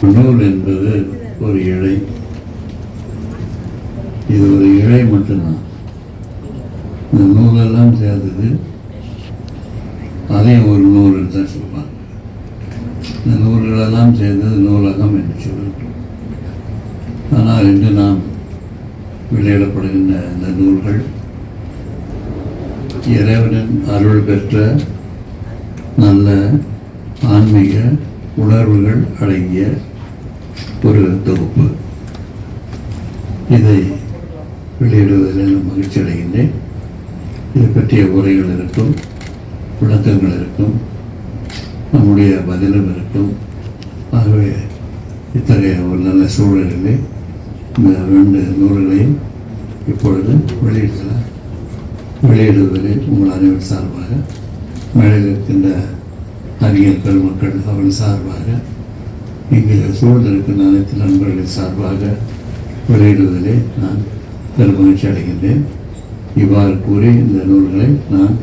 நூல் என்பது ஒரு இழை. இது ஒரு இழை மட்டும்தான். இந்த நூலெல்லாம் சேர்ந்தது அதையும் ஒரு நூல் தான் சொல்லுவாங்க. இந்த நூல்களெல்லாம் சேர்ந்தது நூலகம் என்று சொல்லட்டும். ஆனால் இன்று நாம் வெளியிடப்படுகின்ற இந்த நூல்கள் இறைவனின் அருள் பெற்ற நல்ல ஆன்மீக உணர்வுகள் அடங்கிய ஒரு தொகுப்பு. இதை வெளியிடுவதில் நான் மகிழ்ச்சி அடைகின்றேன். இது பற்றிய உரைகள் இருக்கும், விளக்கங்கள் இருக்கும், நம்முடைய பதிலும் இருக்கும். ஆகவே இத்தகைய ஒரு நல்ல சூழலிலே இந்த 2 நூல்களையும் இப்பொழுது வெளியிடுவதில் உங்கள் அனைவர் சார்பாக, மேடையில் இருக்கின்ற அறிஞர் பெருமக்கள் அவர்கள் சார்பாக, இங்கு சூழ்ந்திருக்கின்ற அனைத்து நண்பர்களின் சார்பாக வெளியிடுவதிலே நான் பெருமகிழ்ச்சி அடைகின்றேன். இவ்வாறு கூறி இந்த நூல்களை நான்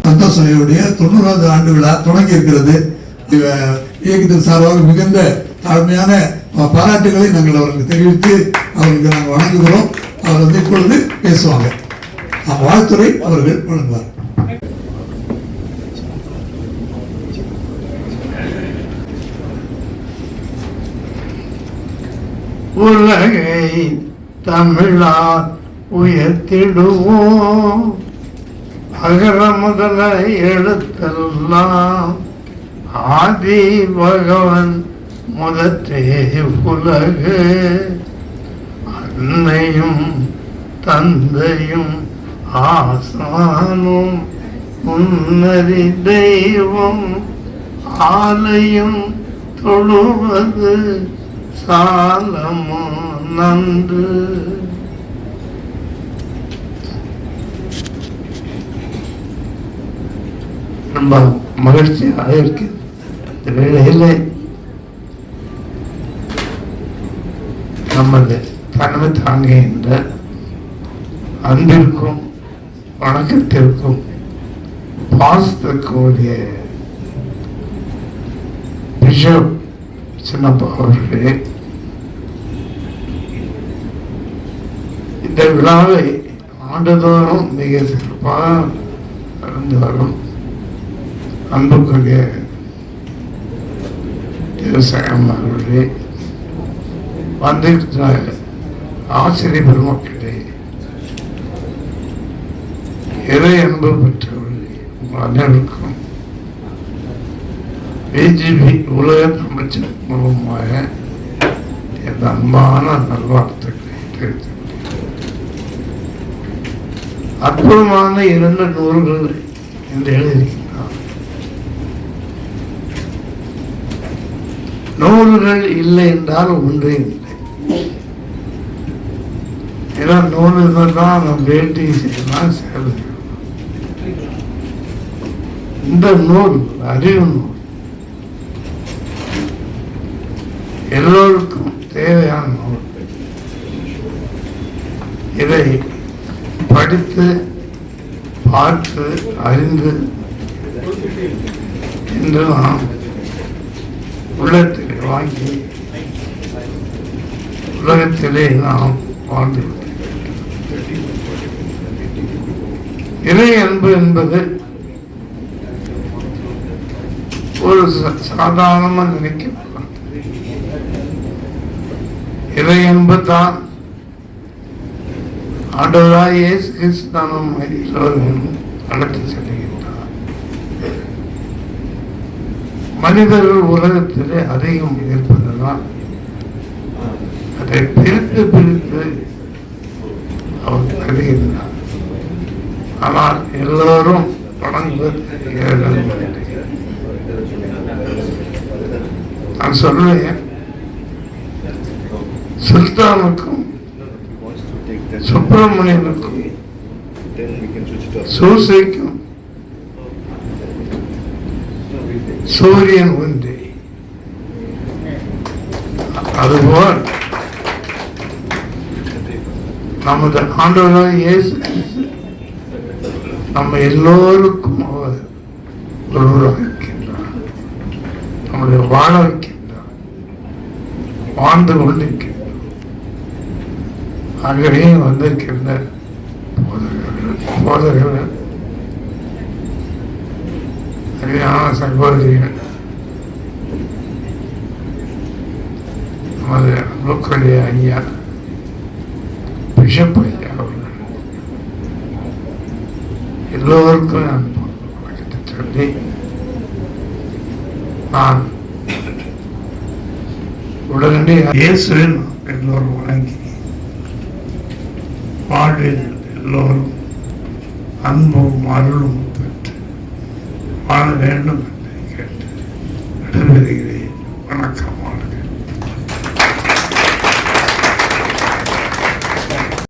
சந்தோஷையுடைய 90வது ஆண்டு விழா தொடங்கி இருக்கிறது. இயக்கத்தின் சார்பாக மிகுந்த தாழ்மையான பாராட்டுகளை நாங்கள் அவர்களுக்கு தெரிவித்து அவர்களுக்கு நாங்கள் வணங்குகிறோம். அவர் இப்பொழுது பேசுவாங்க. வாழ்த்துறை அவர்கள் வழங்குவார். உலகை தமிழால் உயர்த்திடுவோம், அகர முதல எழுத்தெல்லாம் ஆதி பகவன் முதற்றே உலகு, அன்னையும் தந்தையும் ஆசானும் முன்னறி தெய்வம், ஆலயம் தொழுவது சாலமோ நன்று. ரொம்ப மகிழ்ச்சியாக இருக்கு. இந்த வேளையில் நமது தன்மை தாங்குகின்ற அன்பிற்கும் வணக்கத்திற்கும் பாசத்திற்குரிய பிஷப் சின்னப்பா அவர்களே, இந்த விழாவை ஆண்டுதோறும் மிக சிறப்பாக நடந்து வரும் அன்புக்குரிய விவசாயம் அவர்களே, வந்திருக்கிற ஆசிரியர் பெருமக்களே, இறை அன்பு பெற்றவர்களே, உங்கள் அனைவருக்கும் பிஜேபி உலக அமைச்சர் மூலமாக எந்த அன்பான நல்வாழ்த்துக்களை தெரிவித்து, அற்புதமான 2 நூல்கள் என்று எழுதியிருக்கிறார். நூல்கள் இல்லை என்றால் ஒன்றே இல்லை. ஏன்னா நூல்கள் தான் நம்ம வேட்டி செய்யலாம், சேவை. இந்த நூல் அறிவு நூல் எல்லோருக்கும் தேவையான நூல். இதை படித்து பார்த்து அறிந்து இன்று நாம் உள்ளத்தில் வாங்கி உலகத்திலே நாம் வாழ்ந்து இறை அன்பு என்பது ஒரு சாதாரணமாக நினைக்கப்படும். இறை அன்பு தான் ஆண்டவராய் இயேசு கிறிஸ்து நம்ம எல்லோரும் அழைத்து செல்கின்றார். மனிதர்கள் உலகத்திலே அதிகம் இருப்பதுதான் அதை பிரித்து அவர் தருகின்றார். ஆனால் எல்லோரும் வணங்குவது நான் சொல்லுவேன், சுல்தானுக்கும் சுப்பிரமணியனுக்கும் Then we can switch it off. சூசைக்கும் சூரியன் ஒன்றே. அதுபோல் நமது ஆண்டவராகிய இயேசு கிறிஸ்து நம்ம எல்லோருக்கும் அவர் ஒருவராக இருக்கின்றார். நம்முடைய வாழ வைக்கின்றார், வாழ்ந்து கொண்டிருக்கின்றார். ஆகவே வந்திருக்கின்ற போதகர்கள் சரியான சகோதரிகள் நமது அன்புக்குரிய ஐயா பிஷப் ஐயா அவர்கள் எல்லோருக்கும் நான் வணக்கத்தை சொல்லி நான் உடனடியாக இயேசுவின் எல்லோரும் வணங்கி வாழ்வில் எல்லோரும் அன்பும் அருளும் பெற்று வாழ வேண்டும் என்று கேட்டு விடைபெறுகிறேன்.